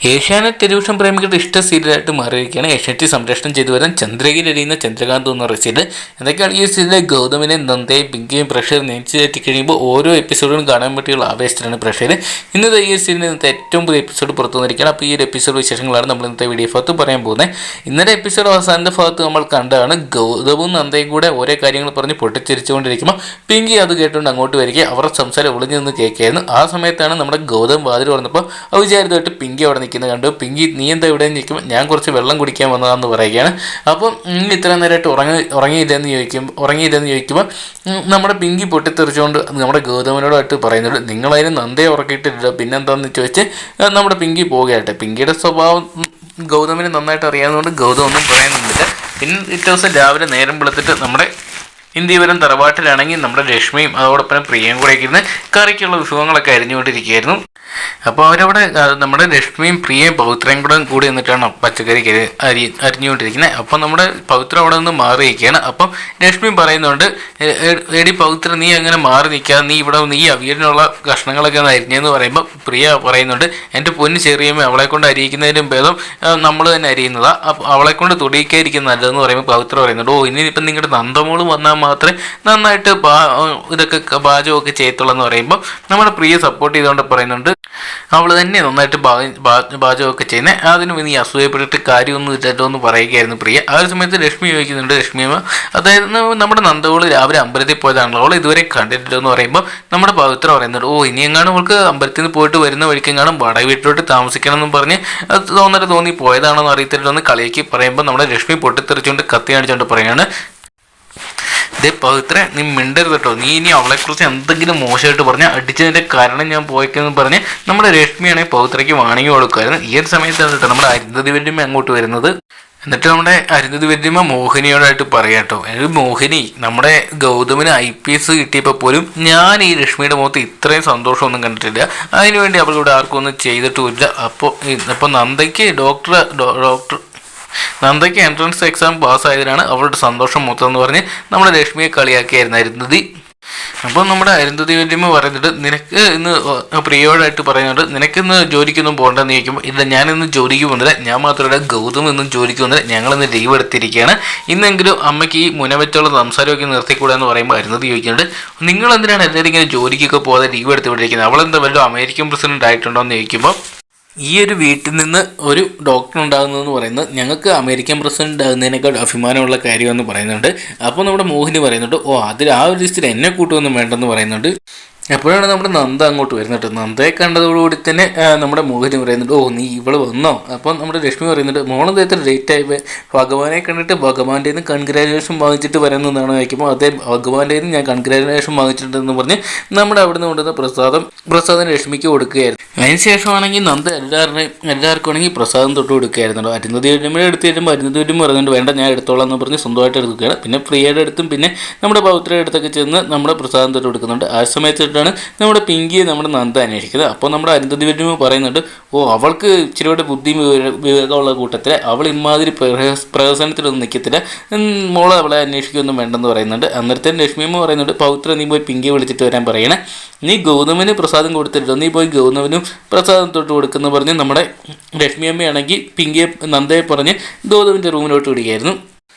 Asianet television പ്രേമികളുടെ ഇഷ്ട സീരിയലായിട്ട് മാറിയിരിക്കുകയാണ് ഏഷ്യാനെറ്റ് സംരക്ഷണം ചെയ്തു വരാൻ ചന്ദ്രഗിരി എഴുതുന്ന ചന്ദ്രകാന്ത് എന്ന സീരിയൽ. എന്തൊക്കെയാണ് ഈ സീരിയലിലെ ഗൗതമിനെ നന്ദയും പിങ്കിയും പ്രഷർ നെഞ്ചേറ്റി കഴിയുമ്പോൾ ഓരോ എപ്പിസോഡും കാണാൻ പറ്റിയുള്ള ആവേശത്തിലാണ് പ്രഷർ. ഇന്നത്തെ ഈ സീരിയലിൽ ഇന്നത്തെ ഏറ്റവും പുതിയ എപ്പിസോഡ് പുറത്തു വന്നിരിക്കുകയാണ്. അപ്പോൾ ഈ ഒരു എപ്പിസോഡ് വിശേഷങ്ങളാണ് നമ്മൾ ഇന്നത്തെ വീഡിയോ ഭാഗത്ത് പറയാൻ പോകുന്നത്. ഇന്നത്തെ എപ്പിസോഡ് അവസാനത്തെ ഭാഗത്ത് നമ്മൾ കണ്ടതാണ് ഗൗതമും നന്ദയും കൂടെ ഓരോ കാര്യങ്ങൾ പറഞ്ഞ് പൊട്ടിച്ചിരിച്ചുകൊണ്ടിരിക്കുമ്പോൾ പിങ്കി അത് കേട്ടുകൊണ്ട് അങ്ങോട്ട് വരിക അവരുടെ സംസാരം ഒളിഞ്ഞു നിന്ന് കേൾക്കുകയായിരുന്നു. ആ സമയത്താണ് നമ്മുടെ ഗൗതം വാതിൽ വന്നപ്പോൾ അവിചാരിതമായിട്ട് പിങ്കി അവിടെ നിൽക്കുന്നത് കണ്ടു. പിങ്കി നീ എന്താ ഇവിടെ നിൽക്കുമ്പോൾ ഞാൻ കുറച്ച് വെള്ളം കുടിക്കാൻ വന്നതാണെന്ന് പറയുകയാണ്. അപ്പം ഇത്ര നേരമായിട്ട് ഉറങ്ങിയില്ലെന്ന് ചോദിക്കുമ്പോൾ നമ്മുടെ പിങ്കി പൊട്ടിത്തെറിച്ചുകൊണ്ട് നമ്മുടെ ഗൗതമനോടായിട്ട് പറയുന്നുണ്ട് നിങ്ങളതിന് നന്ദയെ ഉറക്കിയിട്ടില്ല പിന്നെന്താണെന്ന് ചോദിച്ച് നമ്മുടെ പിങ്കി പോവുകയാട്ടെ. പിങ്കിയുടെ സ്വഭാവം ഗൗതമിന് നന്നായിട്ട് അറിയാവുന്നതുകൊണ്ട് ഗൗതം ഒന്നും പറയുന്നില്ല. പിന്നെ പിറ്റേ ദിവസം രാവിലെ നേരം വെളുത്തിട്ട് നമ്മുടെ ഇന്ത്യവരം തറവാട്ടിലാണെങ്കിൽ നമ്മുടെ ലക്ഷ്മിയും അതോടൊപ്പം പ്രിയയും കൂടെ ഇരുന്ന് കറിക്കുള്ള വിഭവങ്ങളൊക്കെ അരിഞ്ഞുകൊണ്ടിരിക്കുകയായിരുന്നു. അപ്പോൾ അവരവിടെ നമ്മുടെ ലക്ഷ്മിയും പ്രിയയും പൗത്രയും കൂടി നിന്നിട്ടാണ് പച്ചക്കറി അരിഞ്ഞുകൊണ്ടിരിക്കുന്നത്. അപ്പം നമ്മുടെ പൗത്രം അവിടെ നിന്ന് മാറിയിരിക്കുകയാണ്. അപ്പം ലക്ഷ്മി പറയുന്നുണ്ട് എടി പൗത്ര നീ അങ്ങനെ മാറി നിൽക്കാതെ നീ അവിയലിനുള്ള കഷ്ണങ്ങളൊക്കെ ഒന്ന് അരിഞ്ഞെന്ന് പറയുമ്പോൾ പ്രിയ പറയുന്നുണ്ട് എൻ്റെ പൊന്ന് ചെറിയമ്മ അവളെ കൊണ്ട് അരിയിക്കുന്നതിനും ഭേദം നമ്മൾ തന്നെ അരിയുന്നതാണ്. അപ്പോൾ അവളെ കൊണ്ട് തൊടിയിക്കാതിരിക്കുന്ന നല്ലതെന്ന് പറയുമ്പോൾ പൗത്ര പറയുന്നുണ്ട് ഇനിയിപ്പം നിങ്ങളുടെ നന്ദമോള് വന്നാൽ മാത്രമേ നന്നായിട്ട് ഇതൊക്കെ പാചകമൊക്കെ ചെയ്യത്തുള്ളൂ എന്ന് പറയുമ്പോൾ നമ്മുടെ പ്രിയ സപ്പോർട്ട് ചെയ്തുകൊണ്ട് പറയുന്നുണ്ട് അവൾ തന്നെ നന്നായിട്ട് പാചകമൊക്കെ ചെയ്യുന്നത് അതിന് നീ അസൂയപ്പെട്ടിട്ട് കാര്യമൊന്നും ഇല്ലല്ലോ എന്ന് പറയുകയായിരുന്നു പ്രിയ. ആ ഒരു സമയത്ത് ലക്ഷ്മി ചോദിക്കുന്നുണ്ട് ലക്ഷ്മിയമ്മ അതായത് നമ്മുടെ നന്ദവോള് രാവിലെ അമ്പലത്തിൽ പോയതാണല്ലോ അവൾ ഇതുവരെ കണ്ടിട്ടില്ലോ എന്ന് പറയുമ്പോൾ നമ്മുടെ പവിത്ര പറയുന്നുണ്ട് ഇനി എങ്ങാനും അവൾക്ക് അമ്പലത്തിൽ നിന്ന് പോയിട്ട് വരുന്ന വഴിക്കെങ്ങാനും വാടക വീട്ടിലോട്ട് താമസിക്കണം എന്നും പറഞ്ഞ് അത് തോന്നി പോയതാണെന്ന് അറിയത്തില്ലോ എന്ന് കളിയാക്കി പറയുമ്പോൾ നമ്മുടെ ലക്ഷ്മി പൊട്ടിത്തെറിച്ചുകൊണ്ട് കത്തി കാണിച്ചുകൊണ്ട് പറയുകയാണ് ഇതേ പവിത്ര നീ മിണ്ടരുത് കേട്ടോ, നീ ഇനി അവളെക്കുറിച്ച് എന്തെങ്കിലും മോശമായിട്ട് പറഞ്ഞാൽ അടിച്ചതിൻ്റെ കാരണം ഞാൻ പോയിക്കെന്ന് പറഞ്ഞ് നമ്മുടെ രശ്മിയാണെങ്കിൽ പവിത്രയ്ക്ക് വാണിംഗ് കൊടുക്കുമായിരുന്നു. ഈ ഒരു സമയത്താണ് കേട്ടോ നമ്മുടെ അരുന്ധതി വല്യമ്മ അങ്ങോട്ട് വരുന്നത്. എന്നിട്ട് നമ്മുടെ അരുന്ധതി വല്യമ്മ മോഹിനിയോടായിട്ട് പറയാം കേട്ടോ മോഹിനി നമ്മുടെ ഗൗതമിന് IPS കിട്ടിയപ്പോൾ പോലും ഞാൻ ഈ ലക്ഷ്മിയുടെ മുഖത്ത് ഇത്രയും സന്തോഷമൊന്നും കണ്ടിട്ടില്ല. അതിനുവേണ്ടി അവളിവിടെ ആർക്കും ഒന്നും ചെയ്തിട്ടുമില്ല. അപ്പോൾ നന്ദയ്ക്ക് എൻട്രൻസ് എക്സാം പാസ്സായതിനാണ് അവളുടെ സന്തോഷം മൊത്തം എന്ന് പറഞ്ഞ് നമ്മുടെ ലക്ഷ്മിയെ കളിയാക്കിയായിരുന്നു അരുന്ധതി. അപ്പോൾ നമ്മുടെ അരുന്ധതി വല്യമ്മ പറയുന്നുണ്ട് നിനക്ക് ഇന്ന് പ്രിയോടായിട്ട് പറയുന്നുണ്ട് നിനക്കിന്ന് ജോലിക്കൊന്നും പോകണ്ടെന്ന് ചോദിക്കുമ്പോൾ ഇല്ല ഞാനിന്ന് ജോലിക്ക് പോകുന്നില്ല, ഞാൻ മാത്രമല്ല ഗൗതം ഇന്നും ജോലിക്ക് പോകുന്നില്ല, ഞങ്ങളിന്ന് ലീവ് എടുത്തിരിക്കുകയാണ്, ഇന്നെങ്കിലും അമ്മയ്ക്ക് ഈ മുനവറ്റുള്ള സംസാരമൊക്കെ നിർത്തിക്കൂടാന്ന് പറയുമ്പോൾ അരുന്ധതി ചോദിക്കുന്നുണ്ട് നിങ്ങൾ എന്തിനാണ് എല്ലാവരും ഇങ്ങനെ ജോലിക്കൊക്കെ പോകാതെ ലീവ് എടുത്ത് വിട്ടിരിക്കുന്നത്, അവളെന്താ വല്ലതും അമേരിക്കൻ പ്രസിഡന്റ് ആയിട്ടുണ്ടോ എന്ന് ചോദിക്കുമ്പോൾ ഈ ഒരു വീട്ടിൽ നിന്ന് ഒരു ഡോക്ടർ ഉണ്ടാകുന്നതെന്ന് പറയുന്നത് ഞങ്ങൾക്ക് അമേരിക്കൻ പ്രസിഡന്റ് ആകുന്നതിനേക്കാൾ അഭിമാനമുള്ള കാര്യമെന്ന് പറയുന്നുണ്ട്. അപ്പോൾ നമ്മുടെ മോഹിനി പറയുന്നുണ്ട് അതിൽ ആ ഒരു ലിസ്റ്റിൽ എന്നെ കൂട്ടുമൊന്നും വേണ്ടെന്ന് പറയുന്നുണ്ട്. എപ്പോഴാണ് നമ്മുടെ നന്ദ അങ്ങോട്ട് വരുന്നുണ്ട്. നന്ദയെ കണ്ടതോടുകൂടി തന്നെ നമ്മുടെ മോഹിനി പറയുന്നുണ്ട് നീ ഇവള് വന്നോ. അപ്പം നമ്മുടെ ലക്ഷ്മി പറയുന്നുണ്ട് മോളെന്താ ഇത്ര ലേറ്റ് ആയി, ഭഗവാനെ കണ്ടിട്ട് ഭഗവാന്റെ നിന്ന് കൺഗ്രാജുലേഷൻ വാങ്ങിച്ചിട്ട് വരുന്നതാണ് ചോദിക്കുമ്പോൾ അതേ ഭഗവാന്റെ നിന്ന് ഞാൻ കൺഗ്രാജുലേഷൻ വാങ്ങിച്ചിട്ടുണ്ടെന്ന് പറഞ്ഞ് നമ്മുടെ അവിടെ നിന്ന് കൊണ്ടുവന്ന പ്രസാദം ലക്ഷ്മിക്ക് കൊടുക്കുകയായിരുന്നു. അതിന് ശേഷമാണെങ്കിൽ നന്ദ എല്ലാവർക്കും ആണെങ്കിൽ പ്രസാദം തൊട്ട് കൊടുക്കുകയായിരുന്നല്ലോ. അരുന്ധതി വല്യമ്മയുടെ അടുത്ത് ചെല്ലുമ്പോൾ അരുന്ധതി വല്യമ്മ പറയുന്നുണ്ട് വേണ്ട ഞാൻ എടുത്തോളാം എന്ന് പറഞ്ഞ് സ്വന്തമായിട്ട് എടുക്കുകയാണ്. പിന്നെ പ്രിയയുടെ അടുത്തും പിന്നെ നമ്മുടെ പൗത്രയുടെ അടുത്തൊക്കെ ചെന്ന് നമ്മുടെ പ്രസാദം തൊട്ട് കൊടുക്കുന്നുണ്ട്. ആ സമയത്ത് നമ്മുടെ പിങ്കിയെ നമ്മുടെ നന്ദ അന്വേഷിക്കുന്നത്. അപ്പോൾ നമ്മുടെ അരുന്ധതി വല്യമ്മ പറയുന്നുണ്ട് അവൾക്ക് ഇച്ചിരിയോടെ ബുദ്ധിയും വിവേകമുള്ള കൂട്ടത്തിൽ അവൾ ഇമാതിരി പ്രഹസനത്തിലൊന്നും നിൽക്കത്തില്ല, മോളെ അവളെ അന്വേഷിക്കുകയൊന്നും വേണ്ടെന്ന് പറയുന്നുണ്ട്. അന്നേരത്തെ ലക്ഷ്മിയമ്മ പറയുന്നുണ്ട് പൗത്ര നീ പോയി പിങ്കിയെ വിളിച്ചിട്ട് വരാൻ പറയണേ, നീ ഗൗതമിന് പ്രസാദം കൊടുത്തിട്ടോ, നീ പോയി ഗൗതമിനും പ്രസാദം തൊട്ട് കൊടുക്കുന്ന പറഞ്ഞ് നമ്മുടെ ലക്ഷ്മിയമ്മയാണെങ്കിൽ പിങ്കിയെ നന്ദയെ പറഞ്ഞ് ഗൗതമിൻ്റെ റൂമിലോട്ട് വിടുകയായിരുന്നു.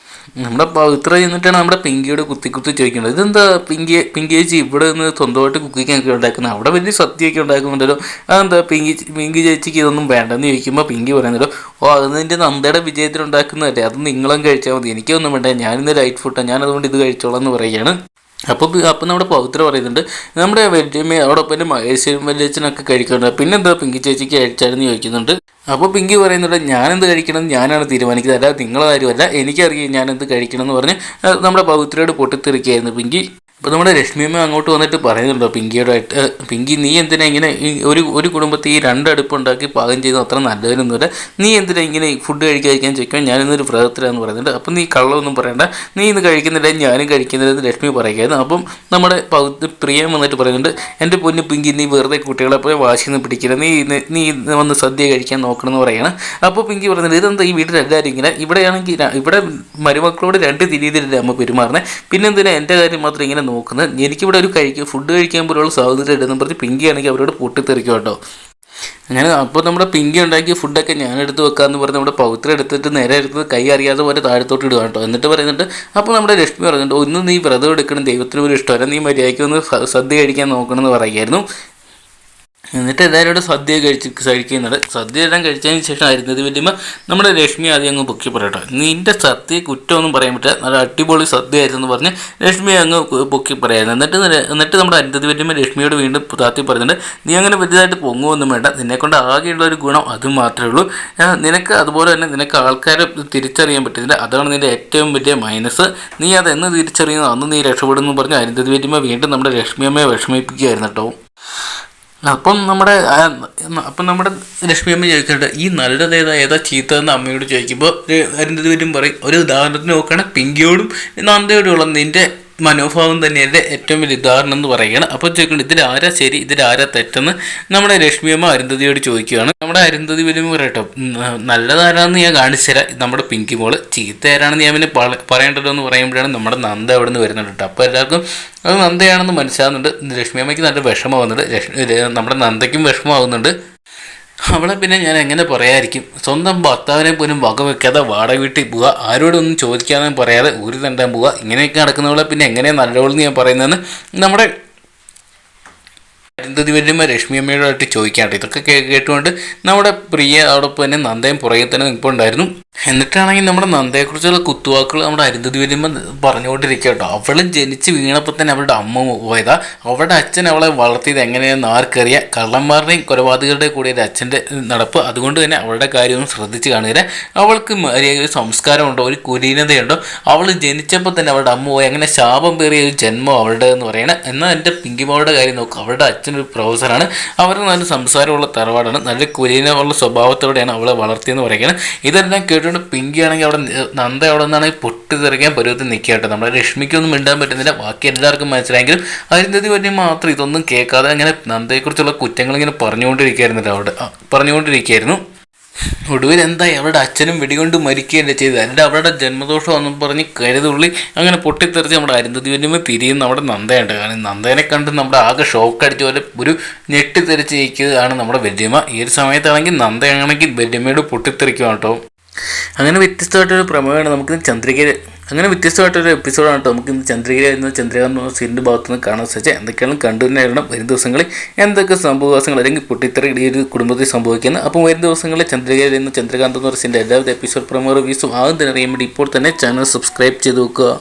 നമ്മുടെ പവിത്ര ചെന്നിട്ടാണ് നമ്മുടെ പിങ്കിയോട് കുത്തി ചോദിക്കുന്നത് ഇതെന്താ പിങ്കി ചേച്ചി ഇവിടെ നിന്ന് സ്വന്തമായിട്ട് കുക്കിംഗ് ഒക്കെ ഉണ്ടാക്കുന്നത്, അവിടെ വലിയ സദ്യയൊക്കെ ഉണ്ടാക്കുന്നുണ്ടല്ലോ, അതെന്താ പിങ്കി ചേച്ചിക്ക് ഇതൊന്നും വേണ്ടെന്ന് ചോദിക്കുമ്പോൾ പിങ്കി പറയുന്നല്ലോ അത് നിൻ്റെ നന്ദയുടെ വിജയത്തിൽ ഉണ്ടാക്കുന്നതല്ലേ, അത് നിങ്ങളും കഴിച്ചാൽ മതി, എനിക്കൊന്നും വേണ്ട, ഞാനിന്ന് ലൈറ്റ് ഫുഡാണ്, ഞാനതുകൊണ്ട് ഇത് കഴിച്ചോളാം എന്ന് പറയുകയാണ്. അപ്പോൾ നമ്മുടെ പവിത്ര പറയുന്നുണ്ട് നമ്മുടെ വല്യമ്മ അവിടൊപ്പം എൻ്റെ മഹേശ്വരൻ വല്യച്ഛനൊക്കെ കഴിക്കുന്നുണ്ട്, പിന്നെന്താ പിങ്കി ചേച്ചിക്ക് കഴിച്ചാലെന്ന് ചോദിക്കുന്നുണ്ട്. അപ്പോൾ പിങ്കി പറയുന്നുണ്ട് ഞാനെന്ത് കഴിക്കണം ഞാനാണ് തീരുമാനിക്കുന്നത്, അല്ലാതെ നിങ്ങളാരുമല്ല, എനിക്കറിയാം ഞാനെന്ത് കഴിക്കണം എന്ന് പറഞ്ഞ് നമ്മുടെ പവിത്രയോട് പൊട്ടിത്തെറിക്കുകയായിരുന്നു പിങ്കി. അപ്പോൾ നമ്മുടെ ലക്ഷ്മിയമ്മ അങ്ങോട്ട് വന്നിട്ട് പറയുന്നുണ്ടോ പിങ്കിയോടായിട്ട് പിങ്കി നീ എന്തിനാ ഇങ്ങനെ ഒരു കുടുംബത്തിൽ ഈ 2 അടുപ്പുണ്ടാക്കി പാകം ചെയ്യുന്നത് അത്ര നല്ലതിനൊന്നുമില്ല, നീ എന്തിനാ ഇങ്ങനെ ഫുഡ് കഴിക്കാൻ ചോദിക്കാൻ ഞാനിന്നൊരു വ്രതത്തിലാന്ന് പറയുന്നുണ്ട്. അപ്പം നീ കള്ളമൊന്നും പറയണ്ട, നീ ഇന്ന് കഴിക്കുന്നില്ല ഞാനും കഴിക്കുന്നില്ലെന്ന് ലക്ഷ്മി പറയുകയായിരുന്നു. അപ്പം നമ്മുടെ പ്രിയം വന്നിട്ട് പറയുന്നുണ്ട് എൻ്റെ പൊന്ന് പിങ്കി നീ വെറുതെ കുട്ടികളെ പോയി വാശിന്ന് പിടിക്കില്ല, നീ വന്ന് സദ്യ കഴിക്കാൻ നോക്കണമെന്ന് പറയണം. അപ്പോൾ പിങ്കി പറയുന്നുണ്ട് ഇതെന്താ ഈ വീട്ടിലെല്ലാവരും ഇങ്ങനെ, ഇവിടെ മരുമക്കളോട് 2 രീതിയിലല്ലേ അമ്മ പെരുമാറുന്നത്, പിന്നെന്തിനാ എൻ്റെ കാര്യം മാത്രം ഇങ്ങനെ നോക്കുന്നത്, എനിക്കിവിടെ ഫുഡ് കഴിക്കാൻ പോലുള്ള സ്വാതന്ത്ര്യം ഇല്ലെന്ന് പറഞ്ഞ് പിങ്കിയാണെങ്കിൽ അവരോട് പൊട്ടിത്തെറിക്കും കേട്ടോ. അങ്ങനെ അപ്പോൾ നമ്മുടെ പിങ്കി ഉണ്ടാക്കിയ ഫുഡൊക്കെ ഞാൻ എടുത്ത് വെക്കാമെന്ന് പറഞ്ഞ് നമ്മുടെ പൗത്രം എടുത്തിട്ട് നേരെ എടുത്ത് കൈ അറിയാതെ പോലെ താഴത്തോട്ട് ഇടുക കേട്ടോ. എന്നിട്ട് പറയുന്നുണ്ട്, അപ്പോൾ നമ്മുടെ ലക്ഷ്മി പറയുന്നുണ്ട്, ഒന്ന് നീ വ്രതം എടുക്കണം, ദൈവത്തിന് ഒരു ഇഷ്ടമല്ല, നീ മര്യാദയ്ക്ക് ഒന്ന് സദ്യ കഴിക്കാൻ നോക്കണം എന്ന് പറയുമായിരുന്നു. എന്നിട്ട് എല്ലാവരോടും സദ്യ കഴിക്കുന്നുണ്ട്. സദ്യ എല്ലാം കഴിച്ചതിന് ശേഷം അരുന്ധതി വല്യമ്മ നമ്മുടെ ലക്ഷ്മി ആദ്യം അങ്ങ് പൊക്കി പറയട്ടോ, നിൻ്റെ സദ്യ കുറ്റമൊന്നും പറയാൻ പറ്റില്ല, നല്ല അടിപൊളി സദ്യ ആയിരുന്നു എന്ന് പറഞ്ഞ് ലക്ഷ്മി അങ്ങ് പൊക്കി പറയായിരുന്നു. എന്നിട്ട് നമ്മുടെ അരുന്ധതി വല്യമ്മ ലക്ഷ്മിയോട് വീണ്ടും താത്തി പറയുന്നുണ്ട്, നീ അങ്ങനെ വലുതായിട്ട് പൊങ്ങുമൊന്നും വേണ്ട, നിന്നെക്കൊണ്ട് ആകെയുള്ള ഒരു ഗുണം അത് മാത്രമേ ഉള്ളൂ. നിനക്ക് അതുപോലെ തന്നെ നിനക്ക് ആൾക്കാരെ തിരിച്ചറിയാൻ പറ്റുന്നില്ല, അതാണ് നിൻ്റെ ഏറ്റവും വലിയ മൈനസ്. നീ അതെന്ന് തിരിച്ചറിയുന്നു അന്ന് നീ രക്ഷപ്പെടുന്നു പറഞ്ഞ് അരുന്ധതി വല്യമ്മ വീണ്ടും നമ്മുടെ ലക്ഷ്മിയമ്മയെ വിഷമിപ്പിക്കുകയായിരുന്നു കേട്ടോ. അപ്പം നമ്മുടെ ലക്ഷ്മിയമ്മ ചോദിക്കുന്നുണ്ട്, ഈ നല്ലത് ഏതാ ചീത്ത എന്ന് അമ്മയോട് ചോദിക്കുമ്പോൾ അരുന്ധതി വരും പറയും, ഒരു ഉദാഹരണത്തിന് നോക്കുകയാണെങ്കിൽ പിങ്കിയോടും നന്ദയോടുമുള്ള നിൻ്റെ മനോഭാവം തന്നെയല്ലേ ഏറ്റവും വലിയ ഉദാഹരണം എന്ന് പറയുകയാണ്. അപ്പോൾ ചോദിക്കുന്നത്, ഇതിലാരാ ശരി ഇതിലാരാ തെറ്റെന്ന് നമ്മുടെ ലക്ഷ്മിയമ്മ അരുന്ധതിയോട് ചോദിക്കുകയാണ്. നമ്മുടെ അരുന്ധതി വരും പറയട്ടോ, നല്ലതാരാന്ന് ഞാൻ കാണിച്ചു തരാം, നമ്മുടെ പിങ്കി മോള്, ചീത്ത ആരാണെന്ന് ഞാൻ പിന്നെ പറയേണ്ടല്ലോ എന്ന് പറയുമ്പോഴാണ് നമ്മുടെ നന്ദ അവിടെ നിന്ന് വരുന്നുണ്ട് കേട്ടോ. അപ്പോൾ എല്ലാവർക്കും അത് നന്ദയാണെന്ന് മനസ്സിലാകുന്നുണ്ട്. ലക്ഷ്മിയമ്മയ്ക്ക് നല്ല വിഷമമാകുന്നുണ്ട്, നമ്മുടെ നന്ദയ്ക്കും വിഷമമാകുന്നുണ്ട്. അവളെ പിന്നെ ഞാൻ എങ്ങനെ പറയാതിരിക്കും, സ്വന്തം ഭർത്താവിനെ പോലും വകവെക്കാതെ വാടക വീട്ടിൽ പോവുക, ആരോടൊന്നും ചോദിക്കാതെ പറയാതെ ഊരി തണ്ടാൻ പോവുക, ഇങ്ങനെയൊക്കെ നടക്കുന്നവളെ പിന്നെ എങ്ങനെ നല്ലവളെന്ന് ഞാൻ പറയുന്നതെന്ന് നമ്മുടെ അരുന്ധതി വല്യമ്മ ലക്ഷ്മിയമ്മയോടായിട്ട് ചോദിക്കാണ്ട്. ഇതൊക്കെ കേട്ടുകൊണ്ട് നമ്മുടെ പ്രിയ അതോടൊപ്പം തന്നെ നന്ദയും പുറകെ തന്നെ നിൽപ്പുണ്ടായിരുന്നു. എന്നിട്ടാണെങ്കിൽ നമ്മുടെ നന്ദയെക്കുറിച്ചുള്ള കുത്തുവാക്കുകൾ നമ്മുടെ അരുന്ധതി വല്യമ്മ പറഞ്ഞുകൊണ്ടിരിക്കുക കേട്ടോ. അവളും ജനിച്ച് വീണപ്പോൾ തന്നെ അവളുടെ അമ്മ പോയതാ, അവളുടെ അച്ഛൻ അവളെ വളർത്തിയത് എങ്ങനെയാണെന്ന് ആർക്കറിയാം, കള്ളന്മാരുടെയും കൊലപാതകരുടെയും കൂടെ ഒരു അച്ഛൻ്റെ നടപ്പ്, അതുകൊണ്ട് തന്നെ അവളുടെ കാര്യമൊന്നും ശ്രദ്ധിച്ച് കാണുക, അവൾക്ക് ഒരു സംസ്കാരമുണ്ടോ, ഒരു കുലീനതയുണ്ടോ, അവൾ ജനിച്ചപ്പോൾ തന്നെ അവളുടെ അമ്മ പോയി, അങ്ങനെ ശാപം പേറിയ ഒരു ജന്മം അവളുടെ എന്ന് പറയണം. എന്നാൽ എൻ്റെ പിങ്കിമോളുടെ കാര്യം നോക്കും, അവളുടെ അച്ഛനൊരു പ്രൊഫസറാണ്, അവർ നല്ല സംസാരമുള്ള തറവാടാണ്, നല്ല കുലീനമുള്ള സ്വഭാവത്തോടെയാണ് അവളെ വളർത്തിയെന്ന് പറയുന്നത്. ഇതെല്ലാം കേട്ടുകൊണ്ട് പിങ്കിയാണെങ്കിൽ അവിടെ നന്ദ അവിടെ നിന്നാണെങ്കിൽ പൊട്ടിത്തെറിക്കാൻ പരുവത്തിൽ നിൽക്കുക കേട്ടോ. നമ്മുടെ ലക്ഷ്മിക്കൊന്നും മിണ്ടാൻ പറ്റുന്നില്ല, ബാക്കി എല്ലാവർക്കും മനസ്സിലായെങ്കിലും അരുന്ധതി വല്യം മാത്രം ഇതൊന്നും കേൾക്കാതെ അങ്ങനെ നന്ദയെക്കുറിച്ചുള്ള കുറ്റങ്ങൾ ഇങ്ങനെ പറഞ്ഞുകൊണ്ടിരിക്കുകയായിരുന്നു. ഒടുവിൽ എന്തായി, അവരുടെ അച്ഛനും വെടികൊണ്ട് മരിക്കുകയല്ലേ ചെയ്തത്, അതിൻ്റെ അവരുടെ ജന്മദോഷം എന്നും പറഞ്ഞ് കരുതുള്ളി അങ്ങനെ പൊട്ടിത്തെറിച്ച് നമ്മുടെ അരുന്ധതി വല്യമ്മ തിരിയുന്ന നമ്മുടെ നന്ദയുണ്ട്. കാരണം നന്ദനെ കണ്ട് നമ്മുടെ ആകെ ഷോക്ക് അടിച്ച പോലെ ഒരു ഞെട്ടിത്തെറിച്ച് ഇരിക്കുകയാണ് നമ്മുടെ വല്യമ്മ. ഈ ഒരു സമയത്താണെങ്കിൽ നന്ദയാണെങ്കിൽ വല്യമ്മയോട് പൊട്ടിത്തെറിക്കുകയാണ് കേട്ടോ. അങ്ങനെ വ്യത്യസ്തമായിട്ടൊരു പ്രമേയമാണ് നമുക്കിന്ന് ചന്ദ്രികയിൽ, അങ്ങനെ വ്യത്യസ്തമായിട്ടൊരു എപ്പിസോഡാണ് കേട്ടോ നമുക്കിന്ന് ചന്ദ്രികയിൽ എന്ന ചന്ദ്രിക എന്ന സീരിയലിൻ്റെ ഭാഗത്തുനിന്ന് കാണാൻ സാധിച്ചാൽ എന്തൊക്കെയാണ് കണ്ടു തന്നെ ആയിരുന്നു. വരും ദിവസങ്ങളിൽ എന്തൊക്കെ സംഭവവാസങ്ങൾ അല്ലെങ്കിൽ പൊട്ടിത്തെറി ഈ ഒരു കുടുംബത്തിൽ സംഭവിക്കുന്നത്. അപ്പോൾ വരും ദിവസങ്ങളിൽ ചന്ദ്രികയിൽ നിന്ന് ചന്ദ്രകാന്ത് എന്ന സീരിയലിൻ്റെ എല്ലാവിധ എപ്പിസോഡ് പ്രമോ റിവ്യൂസും ആദ്യം തന്നെ അറിയാൻ വേണ്ടി ഇപ്പോൾ തന്നെ ചാനൽ സബ്സ്ക്രൈബ് ചെയ്ത് വെക്കുക.